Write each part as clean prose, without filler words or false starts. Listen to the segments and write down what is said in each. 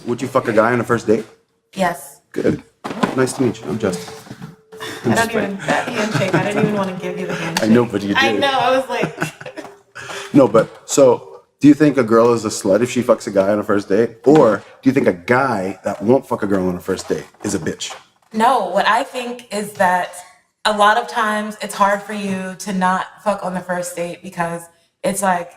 Would you fuck a guy on a first date? Yes. Good. Nice to meet you. I'm Justin. I don't even, that handshake, I didn't even want to give you the handshake. I know, but you did. I know, I was like. No, but so do you think a girl is a slut if she fucks a guy on a first date? Or do you think a guy that won't fuck a girl on a first date is a bitch? No, what I think is that a lot of times it's hard for you to not fuck on the first date because it's like,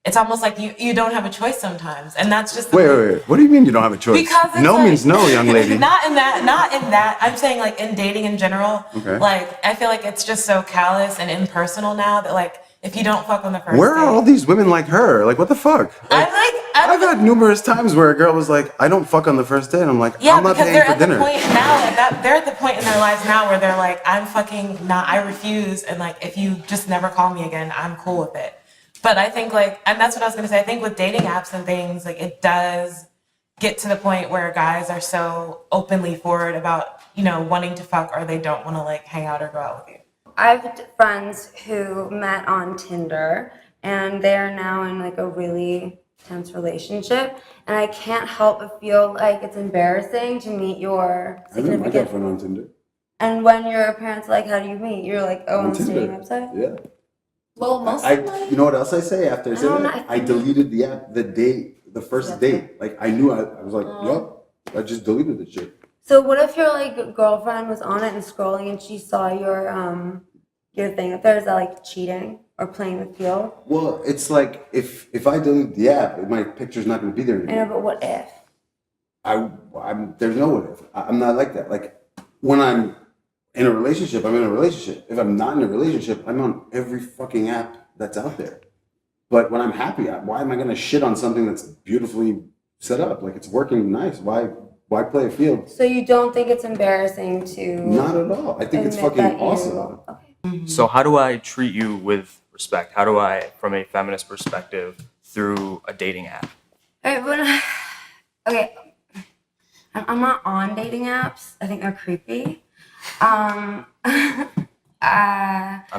it's almost like you don't have a choice sometimes. And that's just the Wait. What do you mean you don't have a choice? Because it's no like, means no, young lady. Not in that. I'm saying like in dating in general. Okay. Like I feel like it's just so callous and impersonal now that like if you don't fuck on the first Where are date, all these women like her? Like, what the fuck? Like, I've had numerous times where a girl was like, I don't fuck on the first date. I'm like, yeah, I'm not because paying they're for at dinner. the point now they're at the point in their lives now where they're like, I'm fucking not, I refuse, and like if you just never call me again, I'm cool with it. But I think like, and that's what I was gonna say, I think with dating apps and things, like it does get to the point where guys are so openly forward about, you know, wanting to fuck or they don't want to like hang out or go out with you. I have friends who met on Tinder and they are now in like a really tense relationship, and I can't help but feel like it's embarrassing to meet your significant friend on Tinder. and when your parents are like, how do you meet? You're like, oh, on the dating website? Yeah. Well, most You know what else I say after I say don't that? know. I deleted the app the first date. Like I knew I was like, yup. I just deleted the shit. So what if your like girlfriend was on it and scrolling and she saw your thing up there? Is that like cheating or playing the field? Well, it's like if I delete the app, my picture's not going to be there I anymore. know, but what if? I'm there's no what if. I'm not like that. Like when I'm in a relationship, I'm in a relationship. If I'm not in a relationship, I'm on every fucking app that's out there. But when I'm happy, why am I going to shit on something that's beautifully set up? Like it's working nice. Why play a field? So you don't think it's embarrassing to Not at all. I think it's admit fucking that awesome. Okay. So how do I treat you with respect? How do I, from a feminist perspective, through a dating app? Alright, but okay. I'm not on dating apps. I think they're creepy. I'm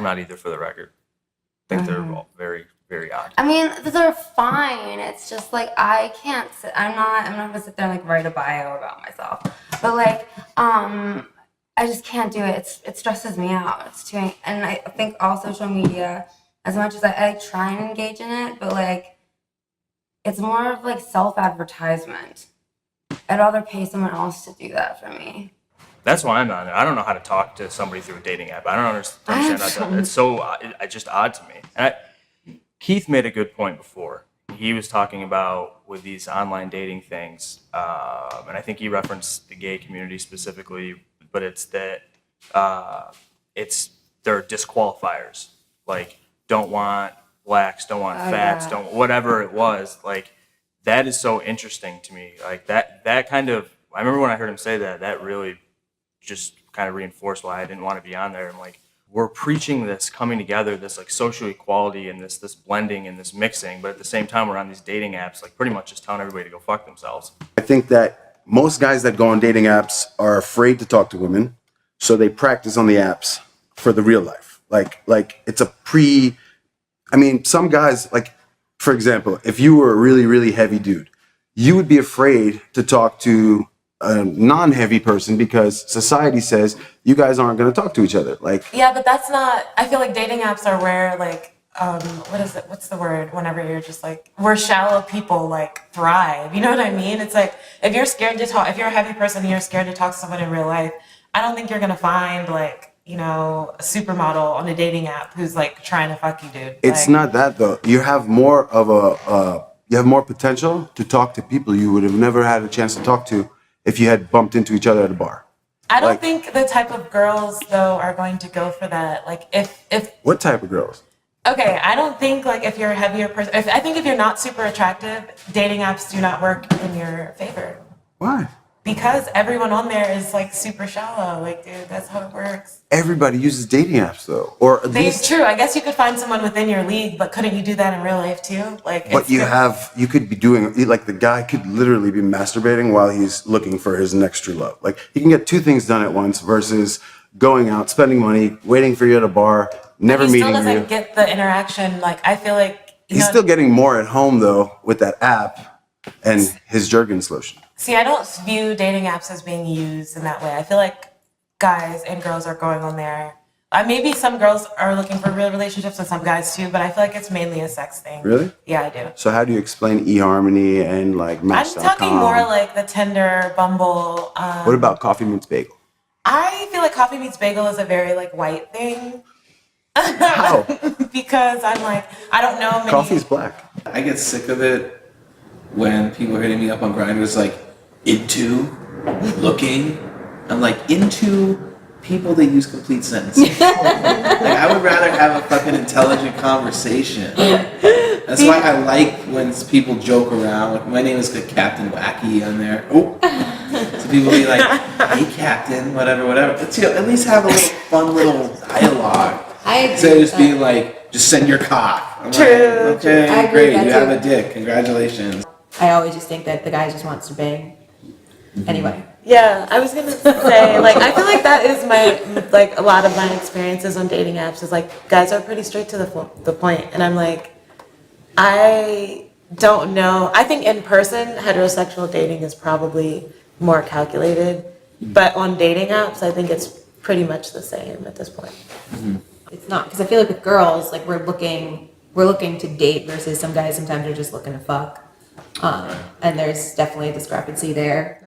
not either, for the record. I think they're all very, very odd. I mean, they're fine. It's just like I can't sit. I'm not gonna sit there and like write a bio about myself. But like, I just can't do it. It stresses me out. It's too. And I think all social media, as much as I try and engage in it, but like, it's more of like self-advertisement. I'd rather pay someone else to do that for me. That's why I'm on it. I don't know how to talk to somebody through a dating app. I don't understand that. It's so it's just odd to me. And Keith made a good point before. He was talking about with these online dating things, and I think he referenced the gay community specifically, but it's that there are disqualifiers, like don't want blacks, don't want fats, don't whatever it was. Like that is so interesting to me. Like that kind of. I remember when I heard him say that. That really just kind of reinforced why I didn't want to be on there. I'm like, we're preaching this coming together, this like social equality and this blending and this mixing, but at the same time we're on these dating apps, like pretty much just telling everybody to go fuck themselves. I think that most guys that go on dating apps are afraid to talk to women, so they practice on the apps for the real life. Like it's I mean, some guys, like, for example, if you were a really, really heavy dude, you would be afraid to talk to a non-heavy person because society says you guys aren't going to talk to each other. Like, Yeah, but that's not, I feel like dating apps are where like, what is it? What's the word? Whenever you're just like, where shallow people like thrive. You know what I mean? It's like, if you're scared to talk, if you're a heavy person and you're scared to talk to someone in real life, I don't think you're going to find like, you know, a supermodel on a dating app who's like trying to fuck you, dude. it's Like, not that though. You have more of you have more potential to talk to people you would have never had a chance to talk to if you had bumped into each other at a bar. I don't like- think the type of girls though are going to go for that. Like if What type of girls? okay, I don't think like if you're a heavier person, I think if you're not super attractive, dating apps do not work in your favor. Why? Because everyone on there is like super shallow. Like, dude, that's how it works. Everybody uses dating apps though, or at It's least. true. I guess you could find someone within your league, but couldn't you do that in real life too? Like, But it's you good. you could be doing, like the guy could literally be masturbating while he's looking for his next true love. Like he can get two things done at once versus going out, spending money, waiting for you at a bar, never He still meeting doesn't you. get the interaction. Like, I feel like you He's know, still getting more at home though with that app and his Jergens lotion. See, I don't view dating apps as being used in that way. I feel like guys and girls are going on there. Maybe some girls are looking for real relationships and some guys too, but I feel like it's mainly a sex thing. Really? Yeah, I do. So how do you explain eHarmony and like I'm Match.com? talking more like the Tinder, Bumble. What about Coffee Meets Bagel? I feel like Coffee Meets Bagel is a very like white thing. How? Because I'm like, I don't know many. Coffee's black. I get sick of it when people are hitting me up on Grindr like into looking. I'm like into people that use complete sentences. Like I would rather have a fucking intelligent conversation. That's why I like when people joke around. Like my name is like Captain Wacky on there. Oh, so people be like, "Hey, Captain," whatever. But at least have a little fun little dialogue. I agree. Instead of with just being that. like, "Just send your cock." I'm True, like, okay, I agree great. with that You have too. a dick. Congratulations. I always just think that the guy just wants to bang. Anyway. Yeah, I was gonna say, like, I feel like that is my, like, a lot of my experiences on dating apps is like, guys are pretty straight to the point, and I'm like, I don't know. I think in person, heterosexual dating is probably more calculated, but on dating apps, I think it's pretty much the same at this point. It's not, because I feel like with girls, like we're looking to date versus some guys sometimes are just looking to fuck. And there's definitely a discrepancy there.